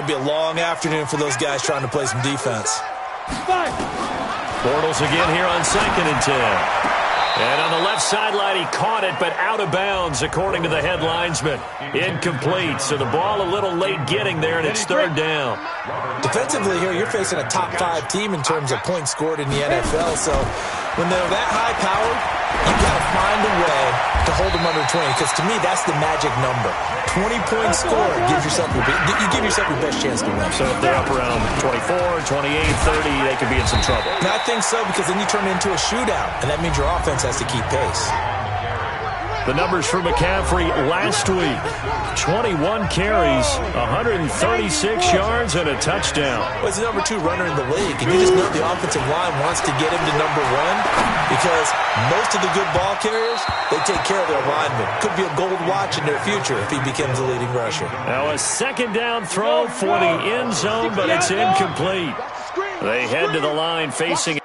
It'll be a long afternoon for those guys trying to play some defense. Bortles again here on 2nd and 10. And on the left sideline, he caught it, but out of bounds, according to the head linesman. Incomplete, so the ball a little late getting there, and it's 3rd down. Defensively here, you're facing a top 5 team in terms of points scored in the NFL, so when they're that high-powered, you got to find a way to hold them under 20, because to me, that's the magic number. 20 points scored, you give yourself your best chance to win. So if they're up around 24, 28, 30, they could be in some trouble. And I think so, because then you turn it into a shootout, and that means your offense has to keep pace. The numbers for McCaffrey last week: 21 carries, 136 yards, and a touchdown. Well, he's the number 2 runner in the league, and you just know the offensive line wants to get him to number 1 because most of the good ball carriers, they take care of their linemen. Could be a gold watch in their future if he becomes a leading rusher. Now a 2nd down throw for the end zone, but it's incomplete. They head to the line facing a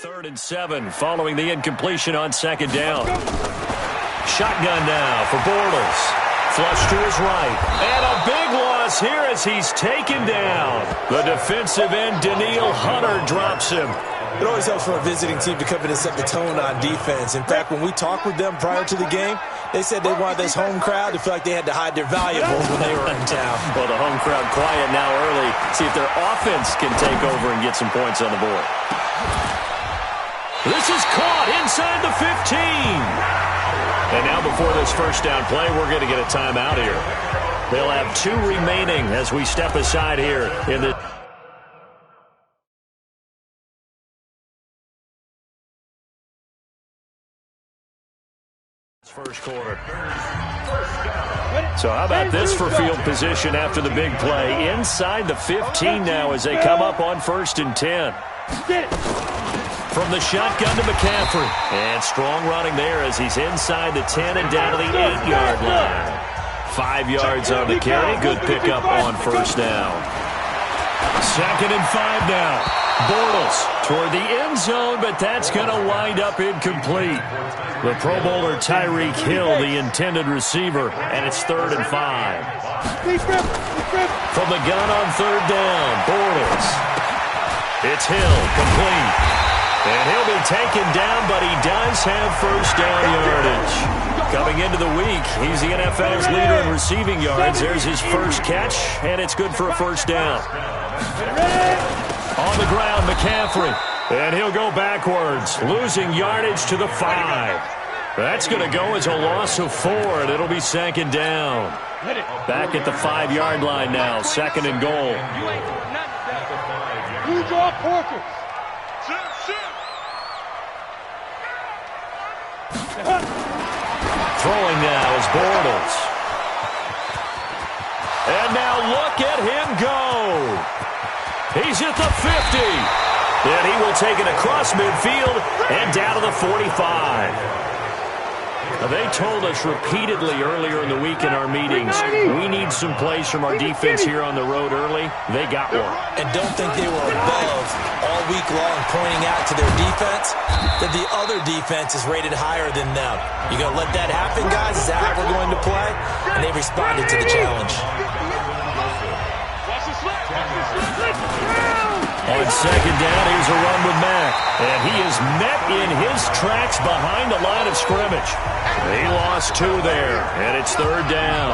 3rd and 7 following the incompletion on 2nd down. Shotgun now for Bortles. Flush to his right. And a big loss here as he's taken down. The defensive end, Daniil Hunter, drops him. It always helps for a visiting team to come in and set the tone on defense. In fact, when we talked with them prior to the game, they said they wanted this home crowd to feel like they had to hide their valuables when they were in town. Well, the home crowd quiet now early. See if their offense can take over and get some points on the board. This is caught inside the 15. And now before this first down play, we're going to get a timeout here. They'll have 2 remaining as we step aside here in the first quarter. So how about this for field position after the big play? Inside the 15 now as they come up on 1st and 10. From the shotgun to McCaffrey. And strong running there as he's inside the 10 and down to the 8-yard line. 5 yards on the carry. Good pickup on 1st down. 2nd and 5 now. Bortles toward the end zone, but that's going to wind up incomplete. The Pro Bowler Tyreek Hill, the intended receiver, and it's 3rd and 5. From the gun on 3rd down, Bortles. It's Hill, complete. And he'll be taken down, but he does have 1st down yardage. Coming into the week, he's the NFL's leader in receiving yards. There's his first catch, and it's good for a 1st down. On the ground, McCaffrey. And he'll go backwards, losing yardage to the 5. That's going to go as a loss of 4, and it'll be 2nd down. Back at the 5-yard line now, 2nd and goal. Throwing now is Bortles. And now look at him go. He's at the 50. And he will take it across midfield and down to the 45. They told us repeatedly earlier in the week in our meetings, we need some plays from our defense here on the road early. They got one. And don't think they were above all week long pointing out to their defense that the other defense is rated higher than them. You going to let that happen, guys? Is that how we're going to play? And they responded to the challenge. On 2nd down, here's a run with Mack. And he is met in his tracks behind the line of scrimmage. He lost 2 there, and it's 3rd down.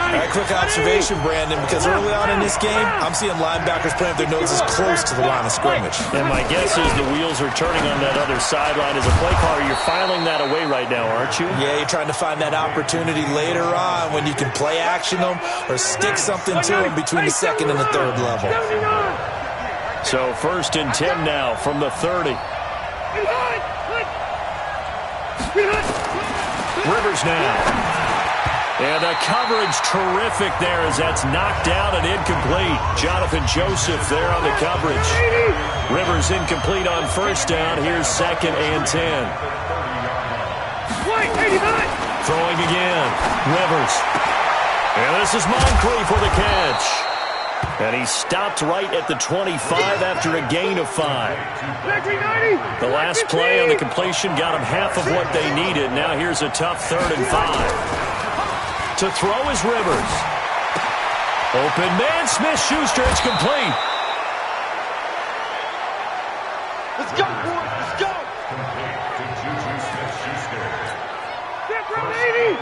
All right, quick observation, Brandon, because early on in this game, I'm seeing linebackers playing their noses close to the line of scrimmage. And my guess is the wheels are turning on that other sideline. As a play caller, you're filing that away right now, aren't you? Yeah, you're trying to find that opportunity later on when you can play action them or stick something to them between the 2nd and the 3rd level. So 1st and 10 now from the 30. Rivers now. And the coverage terrific there as that's knocked down and incomplete. Jonathan Joseph there on the coverage. Rivers incomplete on 1st down. Here's 2nd and 10. Throwing again. Rivers. And this is Moncrief for the catch. And he stopped right at the 25 after a gain of 5. The last play on the completion got him half of what they needed. Now here's a tough 3rd and 5. To throw is Rivers. Open man, Smith-Schuster, it's complete. Let's go, boys, let's go.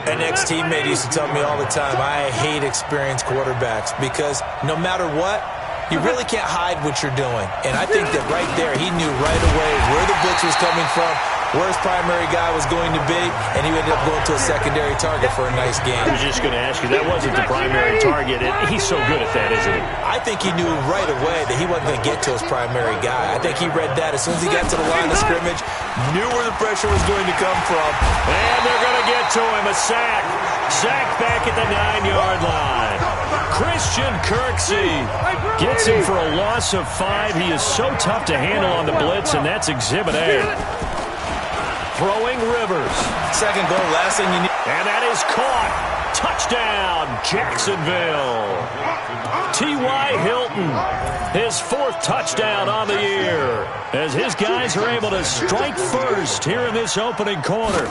An ex-teammate used to tell me all the time, I hate experienced quarterbacks because no matter what, you really can't hide what you're doing. And I think that right there, he knew right away where the blitz was coming from, where his primary guy was going to be, and he ended up going to a secondary target for a nice game. I was just going to ask you, that wasn't the primary target. He's so good at that, isn't he? I think he knew right away that he wasn't going to get to his primary guy. I think he read that as soon as he got to the line of scrimmage, knew where the pressure was going to come from. And they're going to get to him, a sack. Sack back at the 9-yard line. Christian Kirksey gets him for a loss of 5. He is so tough to handle on the blitz, and that's Exhibit A. Throwing Rivers. Second goal, last thing you need. And that is caught. Touchdown, Jacksonville. T.Y. Hilton, his 4th touchdown on the year, as his guys are able to strike first here in this opening quarter.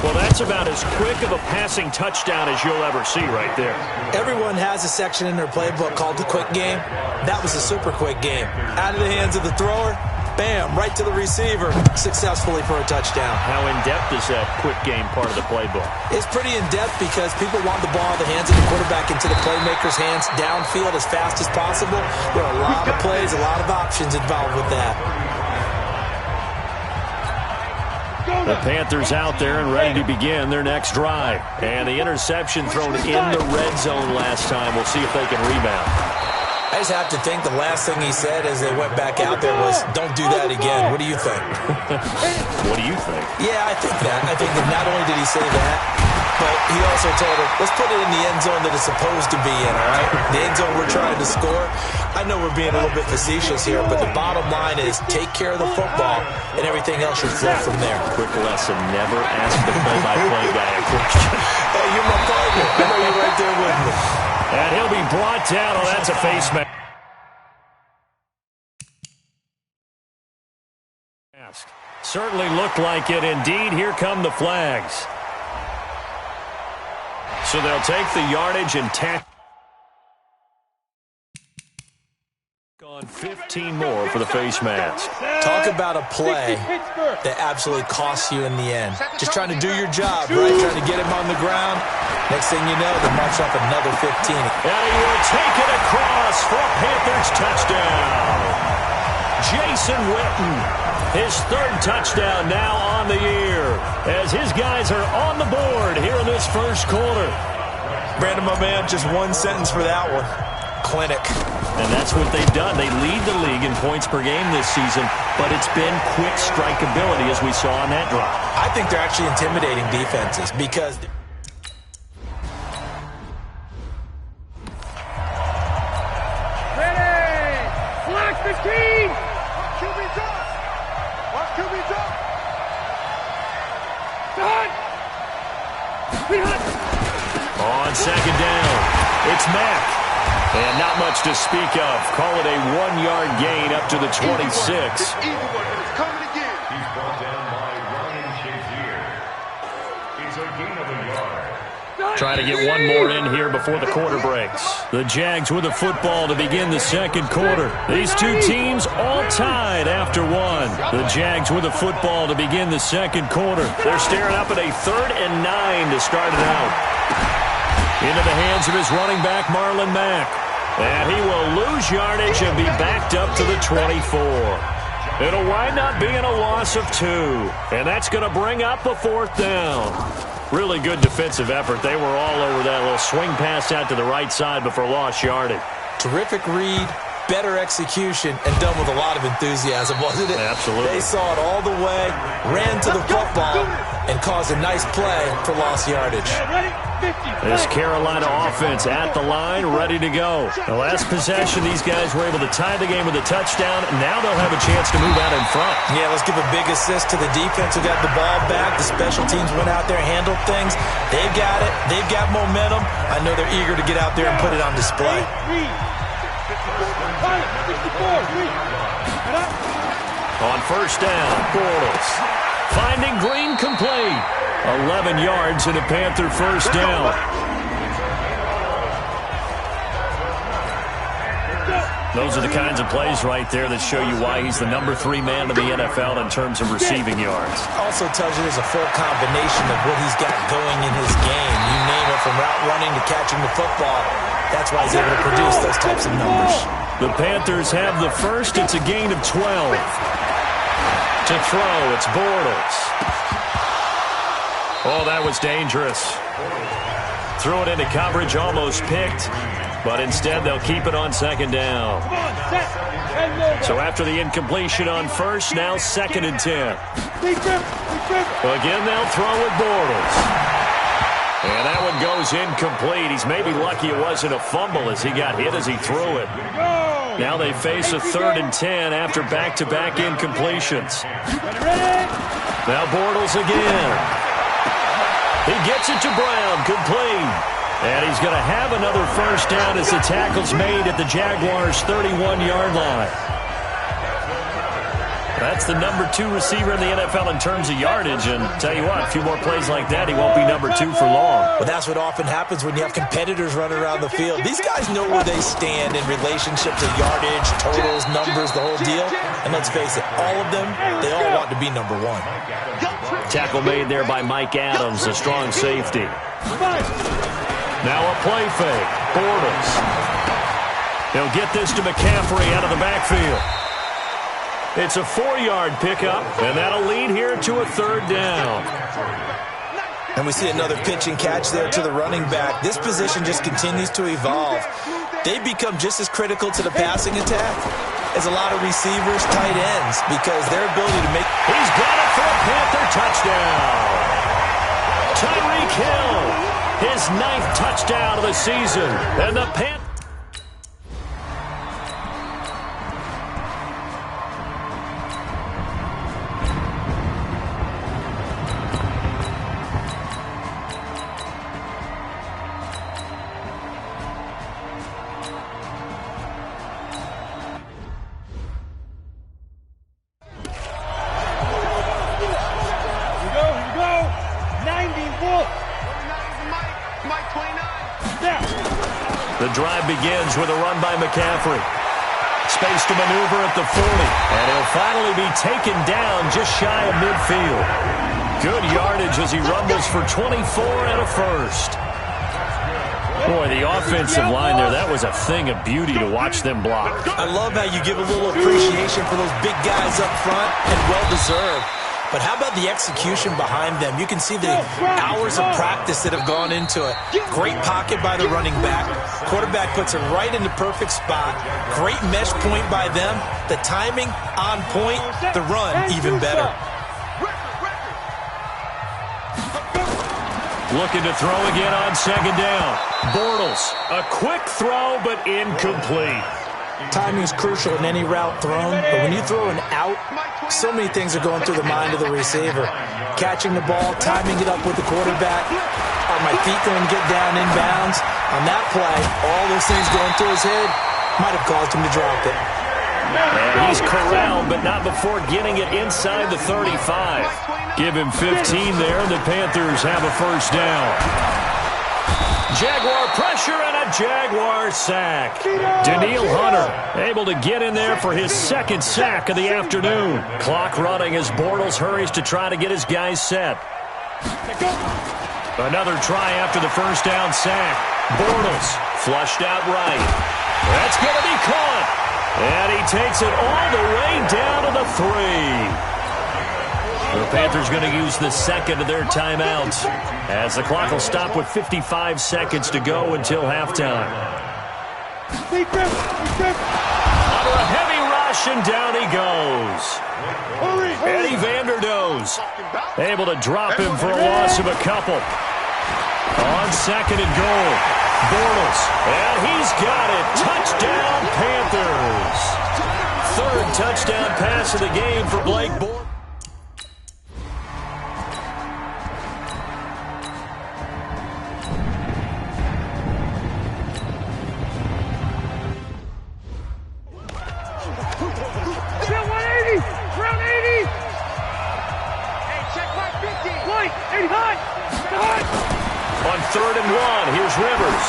Well, that's about as quick of a passing touchdown as you'll ever see right there. Everyone has a section in their playbook called the quick game. That was a super quick game. Out of the hands of the thrower, bam, right to the receiver, successfully for a touchdown. How in-depth is that quick game part of the playbook? It's pretty in-depth because people want the ball in the hands of the quarterback into the playmaker's hands downfield as fast as possible. There are a lot of plays, a lot of options involved with that. The Panthers out there and ready to begin their next drive. And the interception thrown in the red zone last time. We'll see if they can rebound. I just have to think the last thing he said as they went back out there was, don't do that again. What do you think? What do you think? Yeah, I think that. I think that not only did he say that, but he also told him, let's put it in the end zone that it's supposed to be in, all right? The end zone we're trying to score. I know we're being a little bit facetious here, but the bottom line is take care of the football, and everything else should flow from there. Quick lesson, never ask the play-by-play guy a question. Hey, you're my partner. I know you're right there with me. And he'll be brought down. Oh, that's a face mask. Certainly looked like it. Indeed, here come the flags. So they'll take the yardage and tack on 15 more for the face mask. Talk about a play that absolutely costs you in the end. Just trying to do your job, right? Trying to get him on the ground. Next thing you know, they march up another 15. And he will take it across for a Panthers touchdown. Jason Witten, his 3rd touchdown now on the year, as his guys are on the board here in this first quarter. Brandon, my man, just one sentence for that one. Clinic. And that's what they've done. They lead the league in points per game this season, but it's been quick strikeability as we saw on that drive. I think they're actually intimidating defenses because Ready! Black 15! QB drop! Watch QB drop! On 2nd down, it's Mack. And not much to speak of. Call it a 1-yard gain up to the 26. He's coming again. He's brought down by Ryan Shazier. It's a gain of a yard. Trying to get one more in here before the quarter breaks. The Jags with the football to begin the second quarter. These two teams all tied after one. The Jags with the football to begin the second quarter. They're staring up at a 3rd and 9 to start it out. Into the hands of his running back, Marlon Mack. And he will lose yardage and be backed up to the 24. It'll wind up being a loss of 2. And that's going to bring up a 4th down. Really good defensive effort. They were all over that little swing pass out to the right side before lost yardage. terrific read, better execution, and done with a lot of enthusiasm, wasn't it? Absolutely. They saw it all the way, ran to the football, and caused a nice play for lost yardage. This Carolina offense at the line, ready to go. The last possession, these guys were able to tie the game with a touchdown. Now they'll have a chance to move out in front. Yeah, let's give a big assist to the defense who got the ball back. The special teams went out there, handled things. They've got it. They've got momentum. I know they're eager to get out there and put it on display. On first down, Bortles finding Green complete. 11 yards and a Panther first down. Those are the kinds of plays right there that show you why he's the number 3 man in the NFL in terms of receiving yards. Also tells you there's a full combination of what he's got going in his game. You name it, from route running to catching the football. That's why he's able to produce those types of numbers. The Panthers have the first. It's a gain of 12. To throw, it's Bortles. Oh, that was dangerous. Threw it into coverage, almost picked. But instead, they'll keep it on second down. So after the incompletion on first, now 2nd and 10. Again, they'll throw with Bortles. And that one goes incomplete. He's maybe lucky it wasn't a fumble as he got hit as he threw it. Now they face a 3rd and 10 after back-to-back incompletions. Now Bortles again. He gets it to Brown, complete. And he's going to have another first down as the tackle's made at the Jaguars' 31-yard line. That's the number 2 receiver in the NFL in terms of yardage. And tell you what, a few more plays like that, he won't be number 2 for long. Well, that's what often happens when you have competitors running around the field. These guys know where they stand in relationship to yardage, totals, numbers, the whole deal. And let's face it, all of them, they all want to be number 1. Tackle made there by Mike Adams, a strong safety. Now a play fake. Bortles. He'll get this to McCaffrey out of the backfield. It's a 4-yard pickup, and that'll lead here to a 3rd down. And we see another pitch and catch there to the running back. This position just continues to evolve. They've become just as critical to the passing attack as a lot of receivers, tight ends, because their ability to make... He's got it for a Panther touchdown. Tyreek Hill, his 9th touchdown of the season. And the Panthers... The drive begins with a run by McCaffrey. Space to maneuver at the 40. And he'll finally be taken down just shy of midfield. Good yardage as he rumbles for 24 and a first. Boy, the offensive line there, that was a thing of beauty to watch them block. I love how you give a little appreciation for those big guys up front, and well-deserved. But how about the execution behind them? You can see the hours of practice that have gone into it. Great pocket by the running back. Quarterback puts it right in the perfect spot. Great mesh point by them. The timing on point. The run even better. Looking to throw again on 2nd down. Bortles, a quick throw but incomplete. Timing is crucial in any route thrown, but when you throw an out, so many things are going through the mind of the receiver. Catching the ball, timing it up with the quarterback. Are my feet going to get down inbounds? On that play, all those things going through his head might have caused him to drop it. And he's corralled, but not before getting it inside the 35. Give him 15 there, and the Panthers have a first down. Jaguar pressure and a Jaguar sack. Danielle Hunter able to get in there for his 2nd sack of the afternoon. Clock running as Bortles hurries to try to get his guys set. Another try after the first down sack. Bortles flushed out right. That's going to be caught. And he takes it all the way down to the 3. The Panthers going to use the 2nd of their timeouts as the clock will stop with 55 seconds to go until halftime. under a heavy rush, and down he goes. Eddie Vanderdoes able to drop him for a loss of a couple. On 2nd and goal, Bortles, and he's got it. Touchdown, Panthers. 3rd touchdown pass of the game for Blake Bortles. On 3rd and 1, here's Rivers.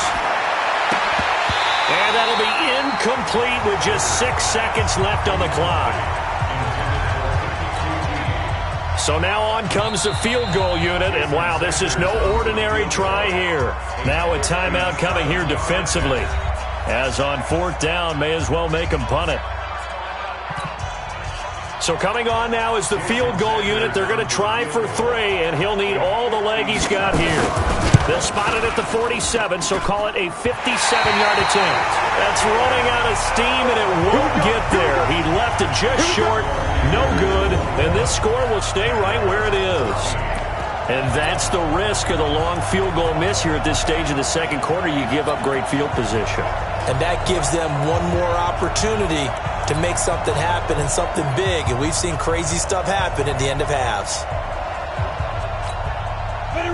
And that'll be incomplete with just 6 seconds left on the clock. So now on comes the field goal unit, and wow, this is no ordinary try here. Now a timeout coming here defensively. As on 4th down, may as well make him punt it. So coming on now is the field goal unit. They're going to try for 3, and he'll need all the leg he's got here. They'll spot it at the 47, so call it a 57-yard attempt. That's running out of steam, and it won't get there. He left it just short, no good, and this score will stay right where it is. And that's the risk of the long field goal miss here at this stage of the 2nd quarter. You give up great field position. And that gives them one more opportunity to make something happen and something big. And we've seen crazy stuff happen at the end of halves.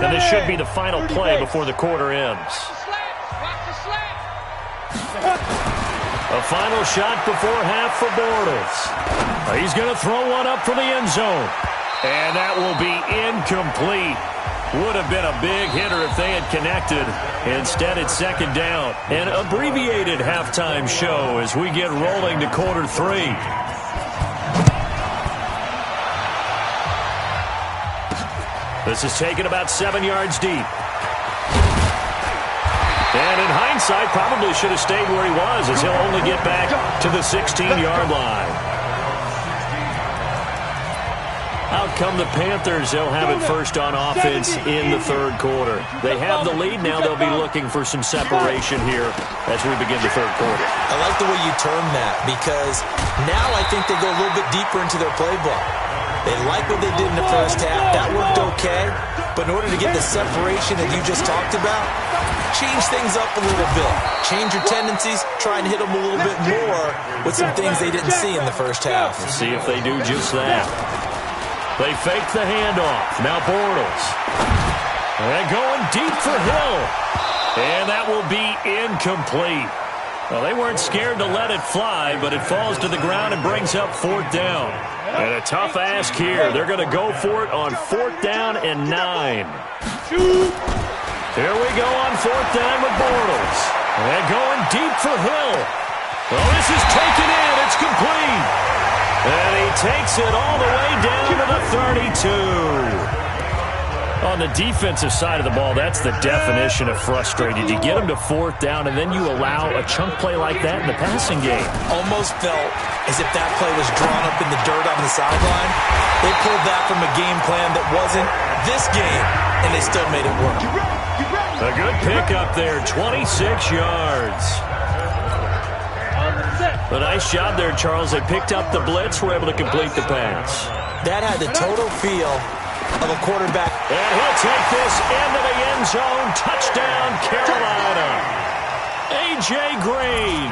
And this should be the final play before the quarter ends. A final shot before half for Bortles. He's going to throw one up for the end zone. And that will be incomplete. Would have been a big hitter if they had connected. Instead, it's 2nd down. An abbreviated halftime show as we get rolling to quarter 3. This is taken about 7 yards deep. And in hindsight, probably should have stayed where he was, as he'll only get back to the 16-yard line. Out come the Panthers. They'll have it first on offense in the 3rd quarter. They have the lead now. They'll be looking for some separation here as we begin the 3rd quarter. I like the way you term that, because now I think they go a little bit deeper into their playbook. They like what they did in the first half. That worked okay. But in order to get the separation that you just talked about, change things up a little bit. Change your tendencies. Try and hit them a little bit more with some things they didn't see in the first half. We'll see if they do just that. They fake the handoff. Now Bortles. And going deep for Hill. And that will be incomplete. Well, they weren't scared to let it fly, but it falls to the ground and brings up 4th down. And a tough ask here. They're going to go for it on 4th down and 9. Here we go on 4th down with Bortles. And going deep for Hill. Well, this is taken in. It's complete. And he takes it all the way down to the 32. On the defensive side of the ball, that's the definition of frustrated. You get them to 4th down, and then you allow a chunk play like that in the passing game. Almost felt as if that play was drawn up in the dirt on the sideline. They pulled that from a game plan that wasn't this game, and they still made it work. A good pickup there, 26 yards. A nice job there, Charles. They picked up the blitz, were able to complete the pass. That had the total feel of a quarterback. And he'll take this into the end zone. Touchdown, Carolina. A.J. Green.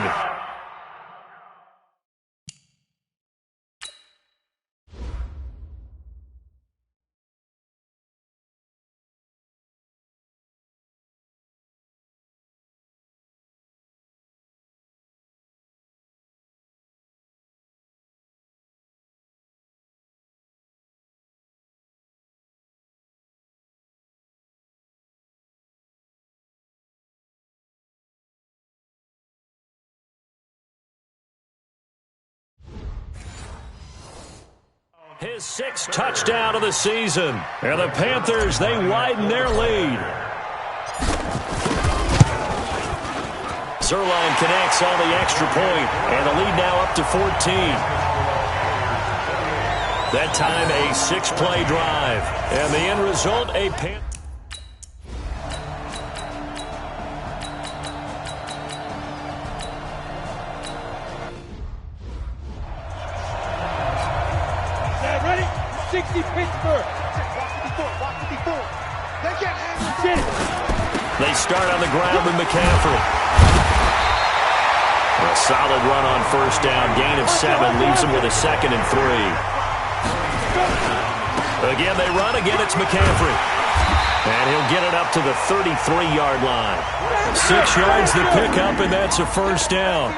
His 6th touchdown of the season. And the Panthers, they widen their lead. Zerline connects on the extra point, and the lead now up to 14. That time a 6-play drive. And the end result, a Panther. They start on the ground with McCaffrey. A solid run on first down. Gain of 7 leaves them with a 2nd and 3. Again, they run. Again, it's McCaffrey. And he'll get it up to the 33-yard line. 6 yards the pickup, and that's a first down.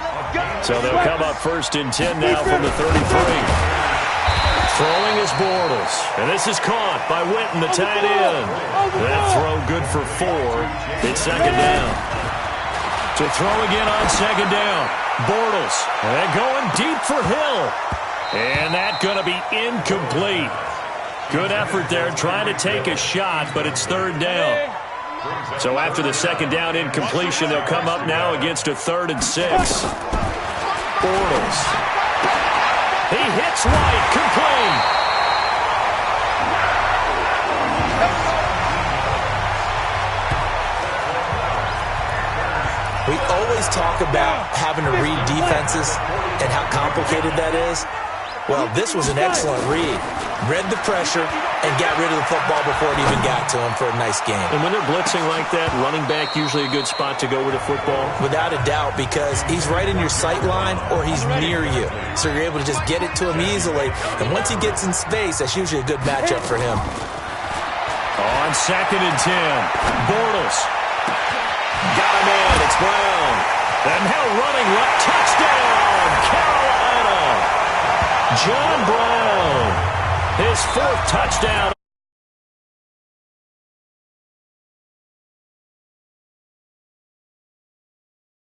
So they'll come up 1st and 10 now from the 33. Throwing is Bortles. And this is caught by Witten, the tight end. That throw good for 4. It's 2nd down. To throw again on 2nd down. Bortles. And going deep for Hill. And that's going to be incomplete. Good effort there trying to take a shot, but it's 3rd down. So after the 2nd down incompletion, they'll come up now against a 3rd and 6. Bortles. He hits White, complete. We always talk about having to read defenses and how complicated that is. Well, this was an excellent read. Read the pressure and got rid of the football before it even got to him for a nice game. And when they're blitzing like that, running back usually a good spot to go with the football? Without a doubt, because he's right in your sight line or he's near you. So you're able to just get it to him easily. And once he gets in space, that's usually a good matchup for him. On 2nd and 10, Bortles. Got him in. It's Brown. And now running left. Touchdown, Carolina. John Brown. His 4th touchdown.